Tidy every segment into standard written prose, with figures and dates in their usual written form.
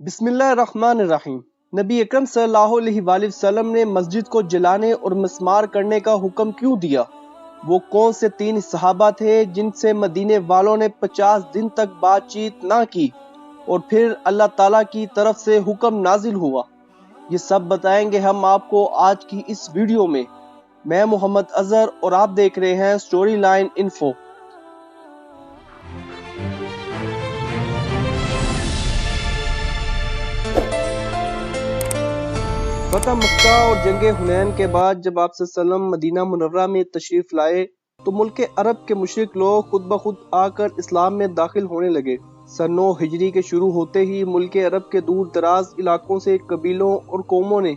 بسم اللہ الرحمن الرحیم۔ نبی اکرم صلی اللہ علیہ وآلہ وسلم نے مسجد کو جلانے اور مسمار کرنے کا حکم کیوں دیا؟ وہ کون سے 3 صحابہ تھے جن سے مدینے والوں نے 50 دن تک بات چیت نہ کی اور پھر اللہ تعالیٰ کی طرف سے حکم نازل ہوا؟ یہ سب بتائیں گے ہم آپ کو آج کی اس ویڈیو میں۔ میں محمد اظہر اور آپ دیکھ رہے ہیں سٹوری لائن انفو۔ فتح مکہ اور جنگ حنین کے بعد جب آپ صلی اللہ علیہ وسلم مدینہ منورہ میں تشریف لائے تو ملک عرب کے مشرک لوگ خود بخود آ کر اسلام میں داخل ہونے لگے۔ سن 9 ہجری کے شروع ہوتے ہی ملک عرب کے دور دراز علاقوں سے قبیلوں اور قوموں نے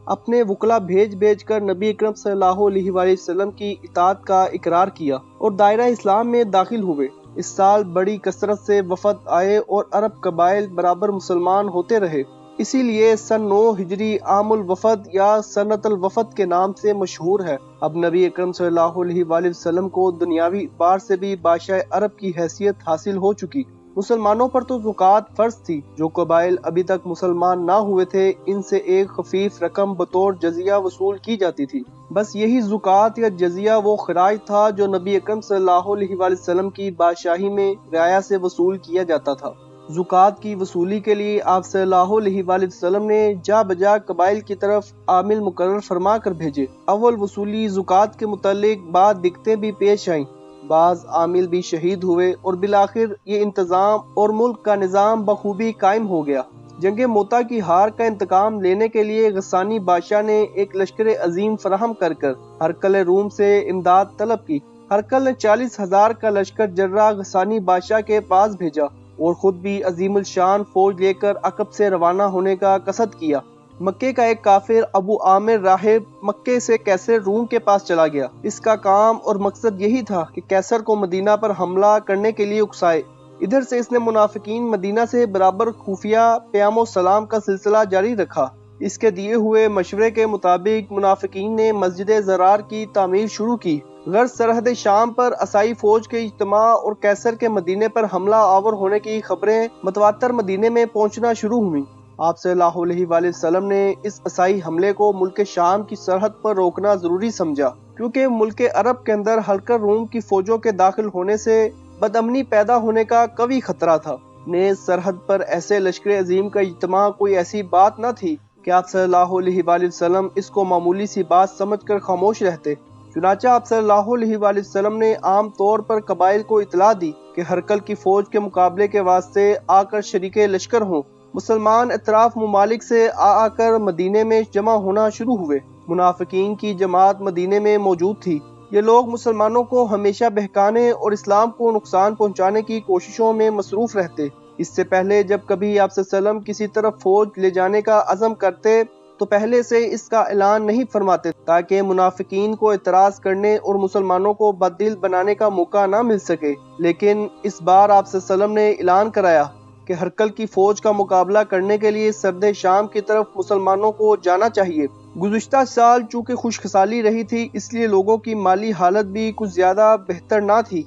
اپنے وکلا بھیج کر نبی اکرم صلی اللہ علیہ وآلہ وسلم کی اطاعت کا اقرار کیا اور دائرہ اسلام میں داخل ہوئے۔ اس سال بڑی کثرت سے وفد آئے اور عرب قبائل برابر مسلمان ہوتے رہے، اسی لیے سن 9 ہجری عام الوفد یا سنت الوفد کے نام سے مشہور ہے۔ اب نبی اکرم صلی اللہ علیہ وآلہ وسلم کو دنیاوی اعتبار سے بھی بادشاہ عرب کی حیثیت حاصل ہو چکی۔ مسلمانوں پر تو زکوٰۃ فرض تھی۔ جو قبائل ابھی تک مسلمان نہ ہوئے تھے ان سے ایک خفیف رقم بطور جزیہ وصول کی جاتی تھی۔ بس یہی زکوٰۃ یا جزیہ وہ خراج تھا جو نبی اکرم صلی اللہ علیہ وآلہ وسلم کی بادشاہی میں رعایا سے وصول کیا جاتا تھا۔ زکوٰۃ کی وصولی کے لیے آپ صلی اللہ علیہ وآلہ وسلم نے جا بجا قبائل کی طرف عامل مقرر فرما کر بھیجے۔ اول وصولی زکوٰۃ کے متعلق بعض دقتیں بھی پیش آئیں، بعض عامل بھی شہید ہوئے اور بالآخر یہ انتظام اور ملک کا نظام بخوبی قائم ہو گیا۔ جنگ موتا کی ہار کا انتقام لینے کے لیے غسانی بادشاہ نے ایک لشکر عظیم فراہم کر ہرقل روم سے امداد طلب کی۔ ہرقل نے 40,000 کا لشکر جرہ غسانی بادشاہ کے پاس بھیجا اور خود بھی عظیم الشان فوج لے کر عقب سے روانہ ہونے کا قصد کیا۔ مکے کا ایک کافر ابو عامر راہب مکے سے قیصر روم کے پاس چلا گیا۔ اس کا کام اور مقصد یہی تھا کہ قیصر کو مدینہ پر حملہ کرنے کے لیے اکسائے۔ ادھر سے اس نے منافقین مدینہ سے برابر خفیہ پیام و سلام کا سلسلہ جاری رکھا۔ اس کے دیے ہوئے مشورے کے مطابق منافقین نے مسجد زرار کی تعمیر شروع کی۔ غرض سرحد شام پر عیسائی فوج کے اجتماع اور قیصر کے مدینے پر حملہ آور ہونے کی خبریں متواتر مدینے میں پہنچنا شروع ہوئیں۔ آپ صلی اللہ علیہ وآلہ وسلم نے اس عیسائی حملے کو ملک شام کی سرحد پر روکنا ضروری سمجھا، کیونکہ ملک عرب کے اندر ہرقل روم کی فوجوں کے داخل ہونے سے بدامنی پیدا ہونے کا قوی خطرہ تھا۔ نیز سرحد پر ایسے لشکر عظیم کا اجتماع کوئی ایسی بات نہ تھی کہ آپ صلی اللہ علیہ وآلہ وسلم اس کو معمولی سی بات سمجھ کر خاموش رہتے۔ چنانچہ آپ صلی اللہ علیہ وآلہ وسلم نے عام طور پر قبائل کو اطلاع دی کہ ہرقل کی فوج کے مقابلے کے واسطے آ کر شریک لشکر ہوں۔ مسلمان اطراف ممالک سے آ کر مدینے میں جمع ہونا شروع ہوئے۔ منافقین کی جماعت مدینے میں موجود تھی۔ یہ لوگ مسلمانوں کو ہمیشہ بہکانے اور اسلام کو نقصان پہنچانے کی کوششوں میں مصروف رہتے۔ اس سے پہلے جب کبھی آپ صلی اللہ علیہ وسلم کسی طرف فوج لے جانے کا عزم کرتے تو پہلے سے اس کا اعلان نہیں فرماتے تاکہ منافقین کو اعتراض کرنے اور مسلمانوں کو بددل بنانے کا موقع نہ مل سکے۔ لیکن اس بار آپ صلی اللہ علیہ وسلم نے اعلان کرایا کہ ہرقل کی فوج کا مقابلہ کرنے کے لیے سرد شام کی طرف مسلمانوں کو جانا چاہیے۔ گزشتہ سال چونکہ خوشخصالی رہی تھی اس لیے لوگوں کی مالی حالت بھی کچھ زیادہ بہتر نہ تھی۔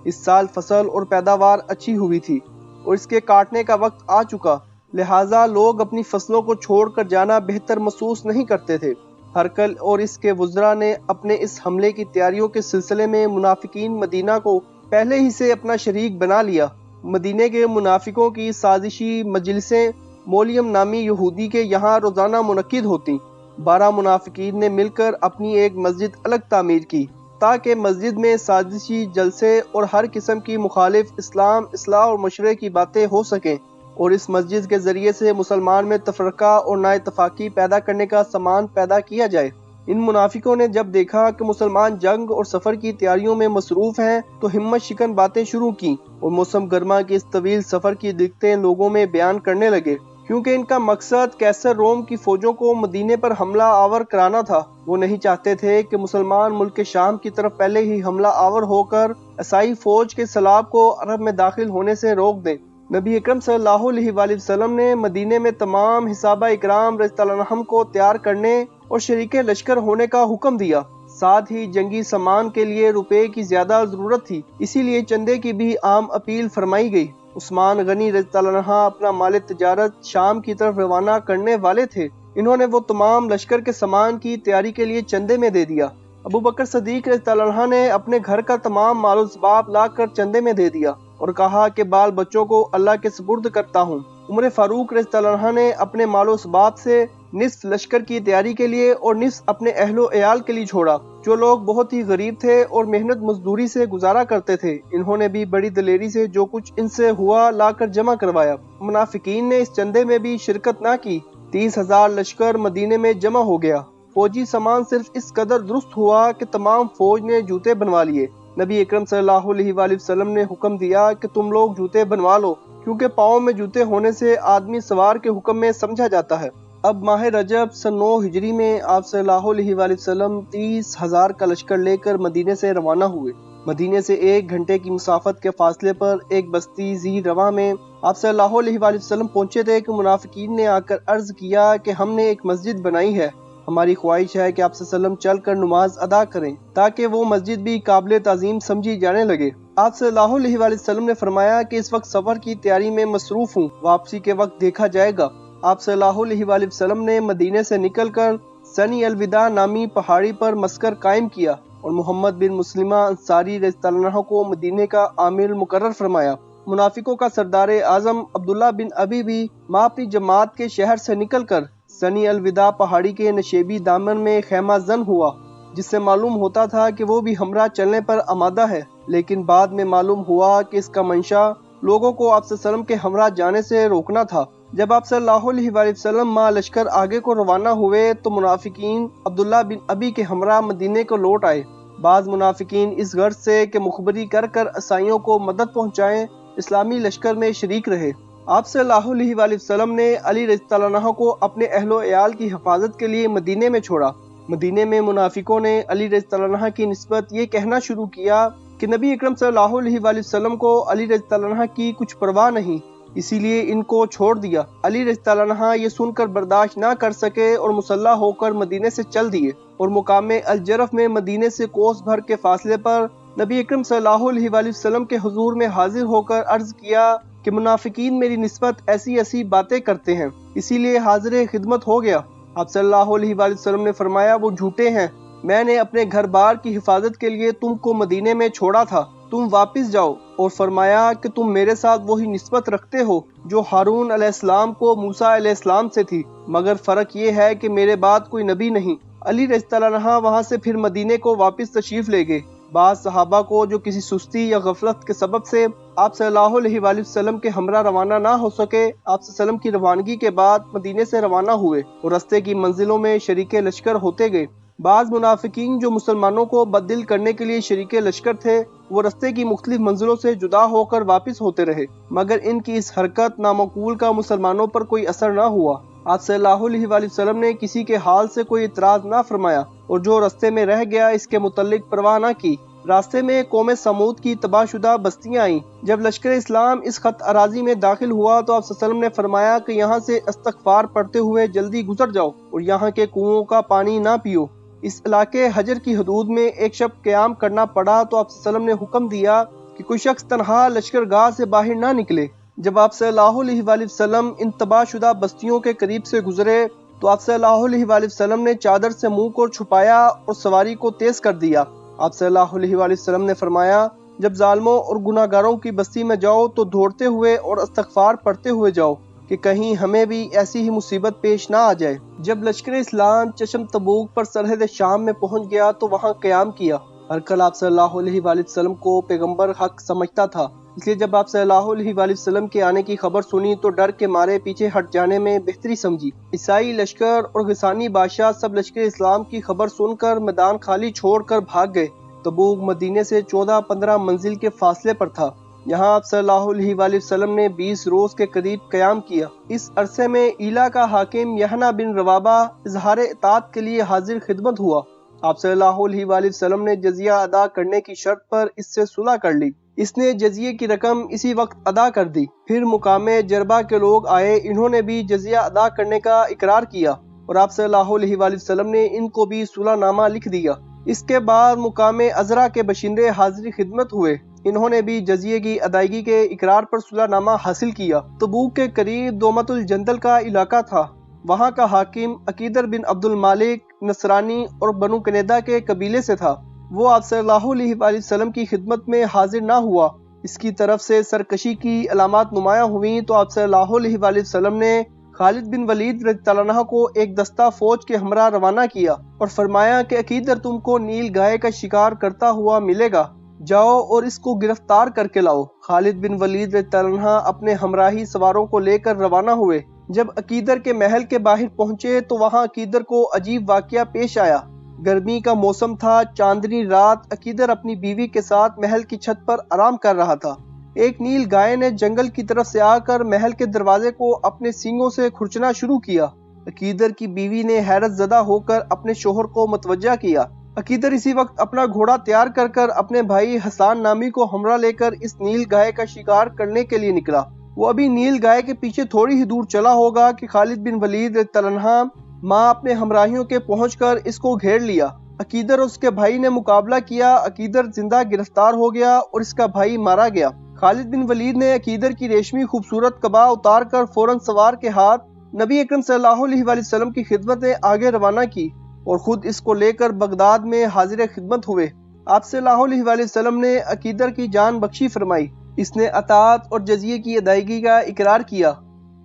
اس سال فصل اور پیداوار اچھی ہوئی تھی اور اس کے کاٹنے کا وقت آ چکا، لہٰذا لوگ اپنی فصلوں کو چھوڑ کر جانا بہتر محسوس نہیں کرتے تھے۔ ہرقل اور اس کے وزراء نے اپنے اس حملے کی تیاریوں کے سلسلے میں منافقین مدینہ کو پہلے ہی سے اپنا شریک بنا لیا۔ مدینے کے منافقوں کی سازشی مجلسیں مولیم نامی یہودی کے یہاں روزانہ منعقد ہوتیں۔ 12 منافقین نے مل کر اپنی ایک مسجد الگ تعمیر کی تاکہ مسجد میں سازشی جلسے اور ہر قسم کی مخالف اسلام، اصلاح اور مشورے کی باتیں ہو سکیں اور اس مسجد کے ذریعے سے مسلمان میں تفرقہ اور نا اتفاقی پیدا کرنے کا سامان پیدا کیا جائے۔ ان منافقوں نے جب دیکھا کہ مسلمان جنگ اور سفر کی تیاریوں میں مصروف ہیں تو ہمت شکن باتیں شروع کیں اور موسم گرما کے اس طویل سفر کی دقتیں لوگوں میں بیان کرنے لگے۔ کیونکہ ان کا مقصد قیصر روم کی فوجوں کو مدینے پر حملہ آور کرانا تھا، وہ نہیں چاہتے تھے کہ مسلمان ملک شام کی طرف پہلے ہی حملہ آور ہو کر عیسائی فوج کے سلاب کو عرب میں داخل ہونے سے روک دیں۔ نبی اکرم صلی اللہ علیہ وآلہ وسلم نے مدینے میں تمام صحابہ اکرام رضی اللہ عنہم کو تیار کرنے اور شریک لشکر ہونے کا حکم دیا۔ ساتھ ہی جنگی سامان کے لیے روپے کی زیادہ ضرورت تھی، اسی لیے چندے کی بھی عام اپیل فرمائی گئی۔ عثمان غنی رضی اللہ عنہ اپنا مال تجارت شام کی طرف روانہ کرنے والے تھے۔ انہوں نے وہ تمام لشکر کے سامان کی تیاری کے لیے چندے میں دے دیا۔ ابو بکر صدیق رضی اللہ عنہ نے اپنے گھر کا تمام مال و اسباب لا کر چندے میں دے دیا اور کہا کہ بال بچوں کو اللہ کے سپرد کرتا ہوں۔ عمر فاروق رضی اللہ عنہ نے اپنے مال و اسباب سے نصف لشکر کی تیاری کے لیے اور نصف اپنے اہل و عیال کے لیے چھوڑا، جو لوگ بہت ہی غریب تھے اور محنت مزدوری سے گزارا کرتے تھے۔ انہوں نے بھی بڑی دلیری سے جو کچھ ان سے ہوا لا کر جمع کروایا۔ منافقین نے اس چندے میں بھی شرکت نہ کی۔ 30,000 لشکر مدینے میں جمع ہو گیا۔ فوجی سامان صرف اس قدر درست ہوا کہ تمام فوج نے جوتے بنوا لیے۔ نبی اکرم صلی اللہ علیہ وآلہ وسلم نے حکم دیا کہ تم لوگ جوتے بنوا لو، کیونکہ پاؤں میں جوتے ہونے سے آدمی سوار کے حکم میں سمجھا جاتا ہے۔ اب ماہ رجب سن 9 ہجری میں آپ صلی اللہ علیہ وآلہ وسلم 30,000 کا لشکر لے کر مدینے سے روانہ ہوئے۔ مدینے سے 1 گھنٹے کی مسافت کے فاصلے پر ایک بستی ذی رواں میں آپ صلی اللہ علیہ وآلہ وسلم پہنچے تھے کہ منافقین نے آ کر عرض کیا کہ ہم نے ایک مسجد بنائی ہے، ہماری خواہش ہے کہ آپ صلی اللہ علیہ وسلم چل کر نماز ادا کریں تاکہ وہ مسجد بھی قابل تعظیم سمجھی جانے لگے۔ آپ صلی اللہ علیہ وآلہ وسلم نے فرمایا کہ اس وقت سفر کی تیاری میں مصروف ہوں، واپسی کے وقت دیکھا جائے گا۔ آپ صلی اللہ علیہ وآلہ وسلم نے مدینے سے نکل کر سنی الوداع نامی پہاڑی پر مسکر قائم کیا اور محمد بن مسلمہ انصاری رضی اللہ عنہ کو مدینے کا عامل مقرر فرمایا۔ منافقوں کا سردار اعظم عبداللہ بن ابی بھی ماں اپنی جماعت کے شہر سے نکل کر سنی الوداع پہاڑی کے نشیبی دامن میں خیمہ زن ہوا، جس سے معلوم ہوتا تھا کہ وہ بھی ہمراہ چلنے پر آمادہ ہے، لیکن بعد میں معلوم ہوا کہ اس کا منشا لوگوں کو آپ صلی اللہ علیہ وسلم کے ہمراہ جانے سے روکنا تھا۔ جب آپ صلی اللہ علیہ وآلہ وسلم مع لشکر آگے کو روانہ ہوئے تو منافقین عبداللہ بن ابی کے ہمراہ مدینے کو لوٹ آئے۔ بعض منافقین اس غرض سے کہ مخبری کر کر عیسائیوں کو مدد پہنچائیں اسلامی لشکر میں شریک رہے۔ آپ صلی اللہ علیہ وآلہ وسلم نے علی رضی اللہ عنہ کو اپنے اہل و عیال کی حفاظت کے لیے مدینے میں چھوڑا۔ مدینے میں منافقوں نے علی رضی اللہ عنہ کی نسبت یہ کہنا شروع کیا کہ نبی اکرم صلی اللہ علیہ وآلہ وسلم کو علی رضی اللہ عنہ کی کچھ پرواہ نہیں، اسی لیے ان کو چھوڑ دیا۔ علی رضی اللہ عنہ یہ سن کر برداشت نہ کر سکے اور مسلح ہو کر مدینے سے چل دیے اور مقام الجرف میں مدینے سے کوس بھر کے فاصلے پر نبی اکرم صلی اللہ علیہ وآلہ وسلم کے حضور میں حاضر ہو کر عرض کیا کہ منافقین میری نسبت ایسی ایسی باتیں کرتے ہیں، اسی لیے حاضر خدمت ہو گیا۔ آپ صلی اللہ علیہ وآلہ وسلم نے فرمایا وہ جھوٹے ہیں، میں نے اپنے گھر بار کی حفاظت کے لیے تم کو مدینے میں چھوڑا تھا، تم واپس جاؤ، اور فرمایا کہ تم میرے ساتھ وہی نسبت رکھتے ہو جو ہارون علیہ السلام کو موسیٰ علیہ السلام سے تھی، مگر فرق یہ ہے کہ میرے بعد کوئی نبی نہیں۔ علی رضی اللہ عنہ وہاں سے پھر مدینے کو واپس تشریف لے گئے۔ بعض صحابہ کو جو کسی سستی یا غفلت کے سبب سے آپ صلی اللہ علیہ وآلہ وسلم کے ہمراہ روانہ نہ ہو سکے، آپ صلی اللہ علیہ وسلم کی روانگی کے بعد مدینے سے روانہ ہوئے اور رستے کی منزلوں میں شریک لشکر ہوتے گئے۔ بعض منافقین جو مسلمانوں کو بددل کرنے کے لیے شریک لشکر تھے، وہ رستے کی مختلف منزلوں سے جدا ہو کر واپس ہوتے رہے، مگر ان کی اس حرکت نامعقول کا مسلمانوں پر کوئی اثر نہ ہوا۔ آپ صلی اللہ علیہ وآلہ وسلم نے کسی کے حال سے کوئی اعتراض نہ فرمایا اور جو رستے میں رہ گیا اس کے متعلق پرواہ نہ کی۔ راستے میں قوم سمود کی تباہ شدہ بستیاں آئیں۔ جب لشکر اسلام اس خط اراضی میں داخل ہوا تو آپ صلی اللہ علیہ وسلم نے فرمایا کہ یہاں سے استغفار پڑھتے ہوئے جلدی گزر جاؤ اور یہاں کے کنوؤں کا پانی نہ پیو۔ اس علاقے حجر کی حدود میں ایک شب قیام کرنا پڑا تو آپ صلی اللہ علیہ وسلم نے حکم دیا کہ کوئی شخص تنہا لشکرگاہ سے باہر نہ نکلے۔ جب آپ صلی اللہ علیہ وآلہ وسلم ان تباہ شدہ بستیوں کے قریب سے گزرے تو آپ صلی اللہ علیہ وآلہ وسلم نے چادر سے منہ کو چھپایا اور سواری کو تیز کر دیا۔ آپ صلی اللہ علیہ وآلہ وسلم نے فرمایا جب ظالموں اور گناہ گاروں کی بستی میں جاؤ تو دوڑتے ہوئے اور استغفار پڑھتے ہوئے جاؤ کہ کہیں ہمیں بھی ایسی ہی مصیبت پیش نہ آ جائے۔ جب لشکر اسلام چشم تبوک پر سرحد شام میں پہنچ گیا تو وہاں قیام کیا۔ ہرکل آپ صلی اللہ علیہ وآلہ وسلم کو پیغمبر حق سمجھتا تھا، اس لیے جب آپ صلی اللہ علیہ وآلہ وسلم کے آنے کی خبر سنی تو ڈر کے مارے پیچھے ہٹ جانے میں بہتری سمجھی۔ عیسائی لشکر اور غسانی بادشاہ سب لشکر اسلام کی خبر سن کر میدان خالی چھوڑ کر بھاگ گئے۔ تبوک مدینے سے 14-15 منزل کے فاصلے پر تھا۔ یہاں آپ صلی اللہ علیہ وآلہ وسلم نے 20 روز کے قریب قیام کیا۔ اس عرصے میں ایلا کا حاکم یحنہ بن روابہ اظہار اطاعت کے لیے حاضر خدمت ہوا۔ آپ صلی اللہ علیہ وآلہ وسلم نے جزیہ ادا کرنے کی شرط پر اس سے صلح کر لی۔ اس نے جزیے کی رقم اسی وقت ادا کر دی۔ پھر مقام جربہ کے لوگ آئے، انہوں نے بھی جزیہ ادا کرنے کا اقرار کیا اور آپ صلی اللہ علیہ وآلہ وسلم نے ان کو بھی صلح نامہ لکھ دیا۔ اس کے بعد مقام عذرا کے باشندے حاضری خدمت ہوئے۔ انہوں نے بھی جزیے کی ادائیگی کے اقرار پر صلح نامہ حاصل کیا۔ تبوک کے قریب دومت الجندل کا علاقہ تھا، وہاں کا حاکم عقیدر بن عبد المالک نصرانی اور بنو کنیدہ کے قبیلے سے تھا۔ وہ آپ صلی اللہ علیہ وآلہ وسلم کی خدمت میں حاضر نہ ہوا۔ اس کی طرف سے سرکشی کی علامات نمایاں ہوئیں تو آپ صلی اللہ علیہ وآلہ وسلم نے خالد بن ولید رضی اللہ عنہ کو ایک دستہ فوج کے ہمراہ روانہ کیا اور فرمایا کہ عقیدر تم کو نیل گائے کا شکار کرتا ہوا ملے گا، جاؤ اور اس کو گرفتار کر کے لاؤ۔ خالد بن ولید رضی اللہ عنہ اپنے ہمراہی سواروں کو لے کر روانہ ہوئے۔ جب عقیدر کے محل کے باہر پہنچے تو وہاں عقیدر کو عجیب واقعہ پیش آیا۔ گرمی کا موسم تھا، چاندنی رات، عقیدر اپنی بیوی کے ساتھ محل کی چھت پر آرام کر رہا تھا۔ ایک نیل گائے نے جنگل کی طرف سے آ کر محل کے دروازے کو اپنے سینگوں سے کھرچنا شروع کیا۔ عقیدر کی بیوی نے حیرت زدہ ہو کر اپنے شوہر کو متوجہ کیا۔ عقیدر اسی وقت اپنا گھوڑا تیار کر کر اپنے بھائی حسان نامی کو ہمراہ لے کر اس نیل گائے کا شکار کرنے کے لیے نکلا۔ وہ ابھی نیل گائے کے پیچھے تھوڑی ہی دور چلا ہوگا کہ خالد بن ولید رضی اللہ عنہ ماں اپنے ہمراہیوں کے پہنچ کر اس کو گھیر لیا۔ عقیدر اور اس کے بھائی نے مقابلہ کیا، عقیدر زندہ گرفتار ہو گیا اور اس کا بھائی مارا گیا۔ خالد بن ولید نے عقیدر کی ریشمی خوبصورت قبا اتار کر فوراً سوار کے ہاتھ نبی اکرم صلی اللہ علیہ وآلہ وسلم کی خدمت میں آگے روانہ کی اور خود اس کو لے کر بغداد میں حاضر خدمت ہوئے۔ آپ صلی اللہ علیہ وآلہ وسلم نے عقیدر کی جان بخشی فرمائی۔ اس نے اطاعت اور جزیے کی ادائیگی کا اقرار کیا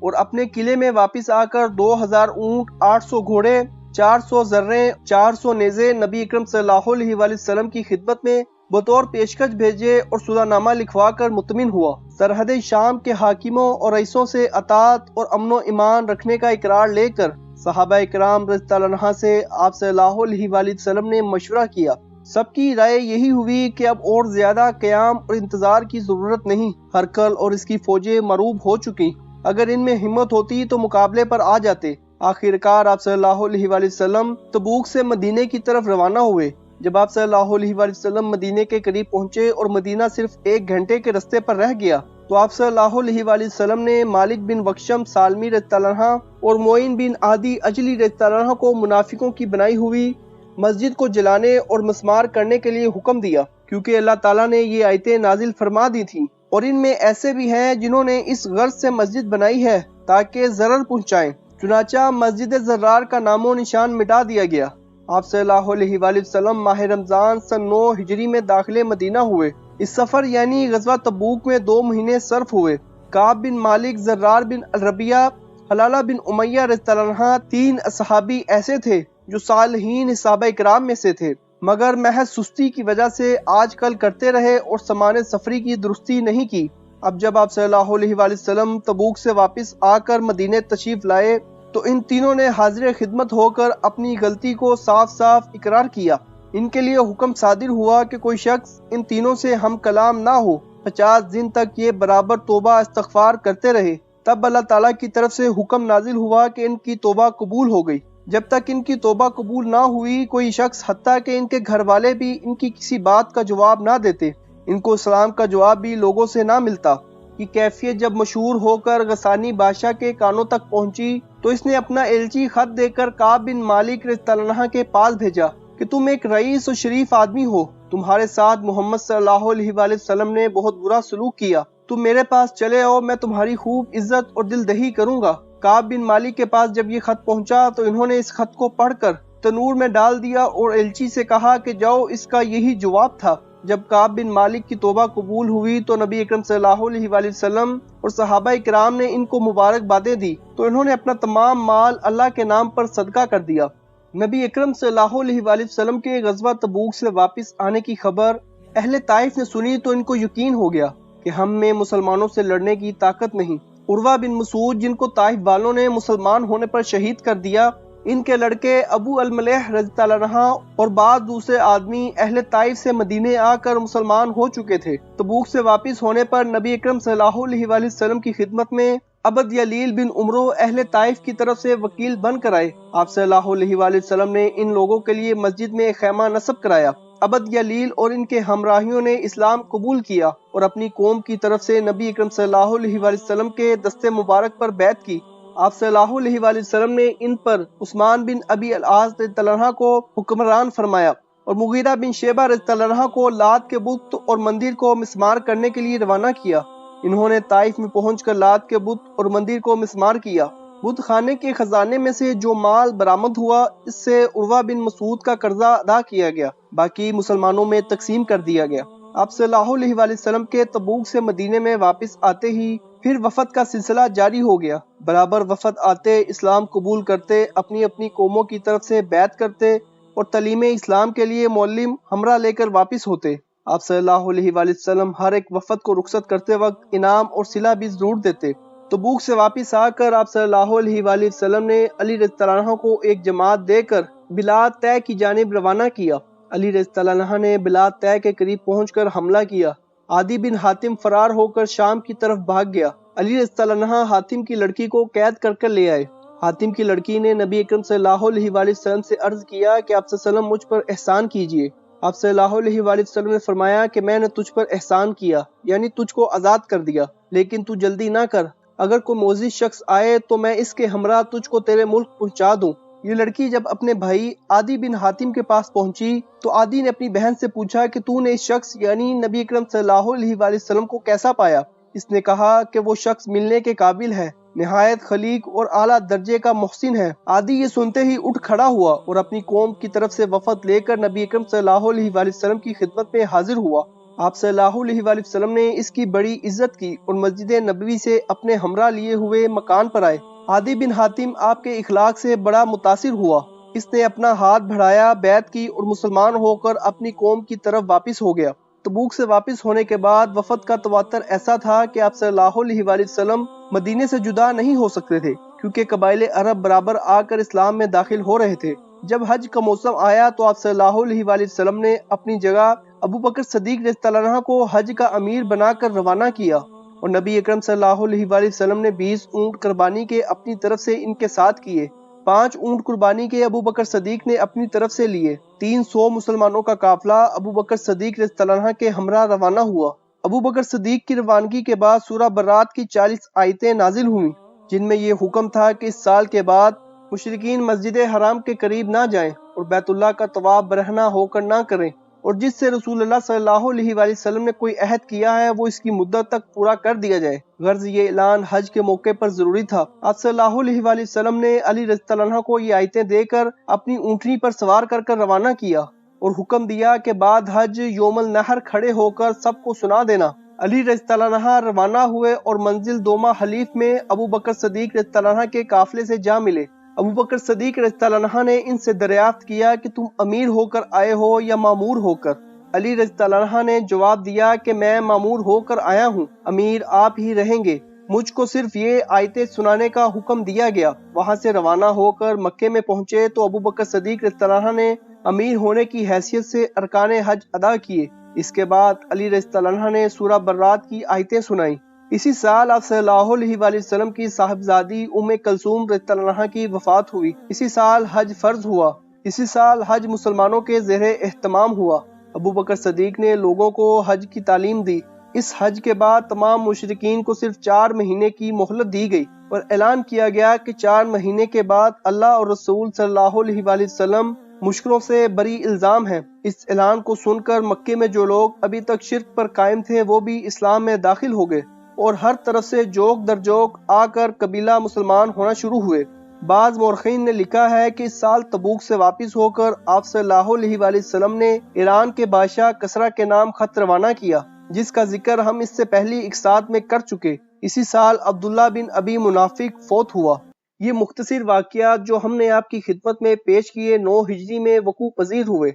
اور اپنے قلعے میں واپس آ کر 2000 اونٹ، 800 گھوڑے، 400 زریں، 400 نیزے نبی اکرم صلی اللہ علیہ وآلہ وسلم کی خدمت میں بطور پیشکش بھیجے اور صلح نامہ لکھوا کر مطمئن ہوا۔ سرحد شام کے حاکموں اور رئیسوں سے اطاعت اور امن و ایمان رکھنے کا اقرار لے کر صحابہ کرام رضی اللہ عنہ سے آپ صلی اللہ علیہ وآلہ وسلم نے مشورہ کیا۔ سب کی رائے یہی ہوئی کہ اب اور زیادہ قیام اور انتظار کی ضرورت نہیں۔ ہرقل اور اس کی فوجیں مروب ہو چکی، اگر ان میں ہمت ہوتی تو مقابلے پر آ جاتے۔ آخرکار آپ صلی اللہ علیہ وآلہ وسلم تبوک سے مدینے کی طرف روانہ ہوئے۔ جب آپ صلی اللہ علیہ وآلہ وسلم مدینے کے قریب پہنچے اور مدینہ صرف 1 گھنٹے کے رستے پر رہ گیا تو آپ صلی اللہ علیہ وآلہ وسلم نے مالک بن وکشم سالمی رضی اللہ عنہ اور معین بن عادی اجلی رضی اللہ عنہ کو منافقوں کی بنائی ہوئی مسجد کو جلانے اور مسمار کرنے کے لیے حکم دیا، کیونکہ اللہ تعالیٰ نے یہ آیتیں نازل فرما دی تھیں اور ان میں ایسے بھی ہیں جنہوں نے اس غرض سے مسجد بنائی ہے تاکہ ضرر پہنچائیں۔ چنانچہ مسجد زرار کا نام و نشان مٹا دیا گیا۔ آپ صلی اللہ علیہ وآلہ وسلم ماہ رمضان سن 9 ہجری میں داخل مدینہ ہوئے۔ اس سفر یعنی غزوہ تبوک میں 2 مہینے صرف ہوئے۔ کعب بن مالک، زرار بن الربیہ، حلالہ بن امیہ رضی اللہ عنہ 3 اصحابی ایسے تھے جو صالحین صحابہ اکرام میں سے تھے، مگر محض سستی کی وجہ سے آج کل کرتے رہے اور سامان سفری کی درستی نہیں کی۔ اب جب آپ صلی اللہ علیہ وآلہ وسلم تبوک سے واپس آ کر مدینہ تشریف لائے تو ان تینوں نے حاضر خدمت ہو کر اپنی غلطی کو صاف صاف اقرار کیا۔ ان کے لیے حکم صادر ہوا کہ کوئی شخص ان تینوں سے ہم کلام نہ ہو۔ 50 دن تک یہ برابر توبہ استغفار کرتے رہے۔ تب اللہ تعالیٰ کی طرف سے حکم نازل ہوا کہ ان کی توبہ قبول ہو گئی۔ جب تک ان کی توبہ قبول نہ ہوئی کوئی شخص حتیٰ کہ ان کے گھر والے بھی ان کی کسی بات کا جواب نہ دیتے، ان کو اسلام کا جواب بھی لوگوں سے نہ ملتا۔ یہ کیفیت جب مشہور ہو کر غسانی بادشاہ کے کانوں تک پہنچی تو اس نے اپنا ایلچی خط دے کر کعب بن مالک رضی اللہ عنہ کے پاس بھیجا کہ تم ایک رئیس و شریف آدمی ہو، تمہارے ساتھ محمد صلی اللہ علیہ وآلہ وسلم نے بہت برا سلوک کیا، تم میرے پاس چلے آؤ، میں تمہاری خوب عزت اور دل دہی کروں گا۔ کعب بن مالک کے پاس جب یہ خط پہنچا تو انہوں نے اس خط کو پڑھ کر تنور میں ڈال دیا اور ایلچی سے کہا کہ جاؤ، اس کا یہی جواب تھا۔ جب کعب بن مالک کی توبہ قبول ہوئی تو نبی اکرم صلی اللہ علیہ وآلہ وسلم اور صحابہ اکرام نے ان کو مبارکبادیں دی تو انہوں نے اپنا تمام مال اللہ کے نام پر صدقہ کر دیا۔ نبی اکرم صلی اللہ علیہ وآلہ وسلم کے غزوہ تبوک سے واپس آنے کی خبر اہل طائف نے سنی تو ان کو یقین ہو گیا کہ ہم میں مسلمانوں سے لڑنے کی طاقت نہیں۔ عروہ بن مسعود، جن کو طائف والوں نے مسلمان ہونے پر شہید کر دیا، ان کے لڑکے ابو الملیح رضی اللہ عنہ اور بعض دوسرے آدمی اہل طائف سے مدینے آ کر مسلمان ہو چکے تھے۔ تبوک سے واپس ہونے پر نبی اکرم صلی اللہ علیہ وآلہ وسلم کی خدمت میں عبد یلیل بن عمرو اہل طائف کی طرف سے وکیل بن کر آئے۔ آپ صلی اللہ علیہ وآلہ وسلم نے ان لوگوں کے لیے مسجد میں ایک خیمہ نصب کرایا۔ عبد یلیل اور ان کے ہمراہیوں نے اسلام قبول کیا اور اپنی قوم کی طرف سے نبی اکرم صلی اللہ علیہ وآلہ وسلم کے دستے مبارک پر بیعت کی۔ آپ صلی اللہ علیہ وآلہ وسلم نے ان پر عثمان بن ابی العاص رضی اللہ عنہ کو حکمران فرمایا اور مغیرہ بن شیبہ رضی اللہ عنہ کو لات کے بت اور مندر کو مسمار کرنے کے لیے روانہ کیا۔ انہوں نے طائف میں پہنچ کر لات کے بت اور مندر کو مسمار کیا۔ بت خانے کے خزانے میں سے جو مال برآمد ہوا اس سے عروہ بن مسعود کا قرضہ ادا کیا گیا، باقی مسلمانوں میں تقسیم کر دیا گیا۔ آپ صلی اللہ علیہ وآلہ وسلم کے تبوک سے مدینے میں واپس آتے ہی پھر وفد کا سلسلہ جاری ہو گیا۔ برابر وفد آتے، اسلام قبول کرتے، اپنی اپنی قوموں کی طرف سے بیعت کرتے اور تعلیم اسلام کے لیے معلم ہمراہ لے کر واپس ہوتے۔ آپ صلی اللہ علیہ وآلہ وسلم ہر ایک وفد کو رخصت کرتے وقت انعام اور صلہ بھی ضرور دیتے۔ تبوک سے واپس آ کر آپ صلی اللہ علیہ وآلہ وسلم نے علی رضی اللہ عنہ کو ایک جماعت دے کر بلاد طے کی جانب روانہ کیا۔ علی رضی اللہ عنہ نے بلاد طے کے قریب پہنچ کر حملہ کیا۔ عدی بن حاتم فرار ہو کر شام کی طرف بھاگ گیا۔ علی رضی اللہ عنہ حاتم کی لڑکی کو قید کر لے آئے۔ حاتم کی لڑکی نے نبی اکرم صلی اللہ علیہ وآلہ وسلم سے عرض کیا کہ آپ صلی اللہ علیہ وسلم مجھ پر احسان کیجئے۔ آپ صلی اللہ علیہ وآلہ وسلم نے فرمایا کہ میں نے تجھ پر احسان کیا، یعنی تجھ کو آزاد کر دیا، لیکن تو جلدی نہ کر، اگر کوئی معزز شخص آئے تو میں اس کے ہمراہ تجھ کو تیرے ملک پہنچا دوں۔ یہ لڑکی جب اپنے بھائی عدی بن حاتم کے پاس پہنچی تو عدی نے اپنی بہن سے پوچھا کہ تو نے اس شخص یعنی نبی اکرم صلی اللہ علیہ وآلہ وسلم کو کیسا پایا؟ اس نے کہا کہ وہ شخص ملنے کے قابل ہے، نہایت خلیق اور اعلیٰ درجے کا محسن ہے۔ عدی یہ سنتے ہی اٹھ کھڑا ہوا اور اپنی قوم کی طرف سے وفد لے کر نبی اکرم صلی اللہ علیہ وآلہ وسلم کی خدمت میں حاضر ہوا۔ آپ صلی اللہ علیہ وآلہ وسلم نے اس کی بڑی عزت کی اور مسجد نبوی سے اپنے ہمراہ لیے ہوئے مکان پر آئے۔ عدی بن حاتم آپ کے اخلاق سے بڑا متاثر ہوا۔ اس نے اپنا ہاتھ بڑھایا، بیعت کی اور مسلمان ہو کر اپنی قوم کی طرف واپس ہو گیا۔ تبوک سے واپس ہونے کے بعد وفد کا تواتر ایسا تھا کہ آپ صلی اللہ علیہ وآلہ وسلم مدینے سے جدا نہیں ہو سکتے تھے، کیونکہ قبائل عرب برابر آ کر اسلام میں داخل ہو رہے تھے۔ جب حج کا موسم آیا تو آپ صلی اللہ علیہ وآلہ وسلم نے اپنی جگہ ابو بکر صدیق رضی اللہ عنہ کو حج کا امیر بنا کر روانہ کیا، اور نبی اکرم صلی اللہ علیہ وآلہ وسلم نے 20 اونٹ قربانی کے اپنی طرف سے ان کے ساتھ کیے۔ 5 اونٹ قربانی کے ابو بکر صدیق نے اپنی طرف سے لیے۔ 300 مسلمانوں کا قافلہ ابو بکر صدیق رضی اللہ عنہ کے ہمراہ روانہ ہوا۔ ابو بکر صدیق کی روانگی کے بعد سورہ برات کی 40 آیتیں نازل ہوئیں، جن میں یہ حکم تھا کہ اس سال کے بعد مشرکین مسجد حرام کے قریب نہ جائیں اور بیت اللہ کا طواف برہنہ ہو کر نہ کریں، اور جس سے رسول اللہ صلی اللہ علیہ وآلہ وسلم نے کوئی عہد کیا ہے وہ اس کی مدت تک پورا کر دیا جائے۔ غرض یہ اعلان حج کے موقع پر ضروری تھا۔ آپ صلی اللہ علیہ وآلہ وسلم نے علی رضی اللہ عنہ کو یہ آیتیں دے کر اپنی اونٹنی پر سوار کر روانہ کیا اور حکم دیا کہ بعد حج یوم النحر کھڑے ہو کر سب کو سنا دینا۔ علی رضی اللہ عنہ روانہ ہوئے اور منزل دوما حلیف میں ابو بکر صدیق رضی اللہ عنہ کے قافلے سے جا ملے۔ ابو بکر صدیق رضی اللہ عنہ نے ان سے دریافت کیا کہ تم امیر ہو کر آئے ہو یا مامور ہو کر؟ علی رضی اللہ عنہ نے جواب دیا کہ میں مامور ہو کر آیا ہوں، امیر آپ ہی رہیں گے، مجھ کو صرف یہ آیتیں سنانے کا حکم دیا گیا۔ وہاں سے روانہ ہو کر مکے میں پہنچے تو ابو بکر صدیق رضی اللہ عنہ نے امیر ہونے کی حیثیت سے ارکان حج ادا کیے۔ اس کے بعد علی رضی اللہ عنہ نے سورہ برات کی آیتیں سنائیں۔ اسی سال آپ صلی اللہ علیہ وآلہ وسلم کی صاحبزادی ام کلثوم رضی اللہ عنہ کی وفات ہوئی۔ اسی سال حج فرض ہوا۔ اسی سال حج مسلمانوں کے زیر اہتمام ہوا۔ ابو بکر صدیق نے لوگوں کو حج کی تعلیم دی۔ اس حج کے بعد تمام مشرکین کو صرف 4 مہینے کی مہلت دی گئی اور اعلان کیا گیا کہ 4 مہینے کے بعد اللہ اور رسول صلی اللہ علیہ وآلہ وسلم مشکلوں سے بری الزام ہیں۔ اس اعلان کو سن کر مکے میں جو لوگ ابھی تک شرک پر قائم تھے وہ بھی اسلام میں داخل ہو گئے اور ہر طرف سے جوک در جوک آ کر قبیلہ مسلمان ہونا شروع ہوئے۔ بعض مورخین نے لکھا ہے کہ اس سال تبوک سے واپس ہو کر آپ صلی اللہ علیہ وآلہ وسلم نے ایران کے بادشاہ کسریٰ کے نام خط روانہ کیا، جس کا ذکر ہم اس سے پہلی اقساط میں کر چکے۔ اسی سال عبداللہ بن ابی منافق فوت ہوا۔ یہ مختصر واقعات جو ہم نے آپ کی خدمت میں پیش کیے 9 ہجری میں وقوع پذیر ہوئے۔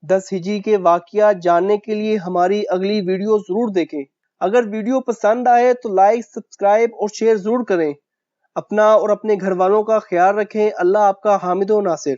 10 ہجری کے واقعات جاننے کے لیے ہماری اگلی ویڈیو ضرور دیکھیں۔ اگر ویڈیو پسند آئے تو لائک، سبسکرائب اور شیئر ضرور کریں۔ اپنا اور اپنے گھر والوں کا خیال رکھیں۔ اللہ آپ کا حامد و ناصر۔